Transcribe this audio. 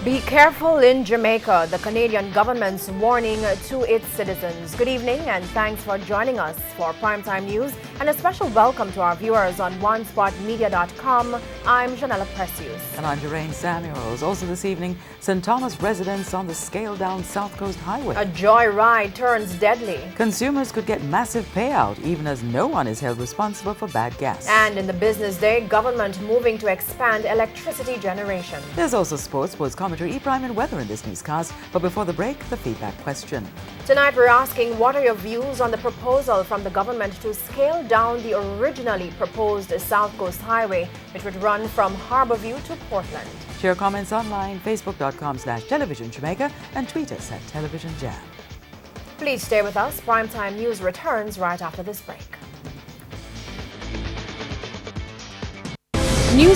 Be careful in Jamaica, the Canadian government's warning to its citizens. Good evening and thanks for joining us for Primetime News and a special welcome to our viewers on onespotmedia.com. I'm Janella Precious. And I'm Doreen Samuels. Also this evening, St. Thomas residents on the scaled-down South Coast Highway. A joyride turns deadly. Consumers could get massive payout even as no one is held responsible for bad gas. And in the business day, government moving to expand electricity generation. There's also sports commentary, e-prime and weather in this newscast. But before the break, the feedback question. Tonight we're asking, what are your views on the proposal from the government to scale down the originally proposed South Coast Highway, which would run from Harborview to Portland? Share comments online, facebook.com/Television Jamaica, and tweet us at Television Jam. Please stay with us. Primetime News returns right after this break. News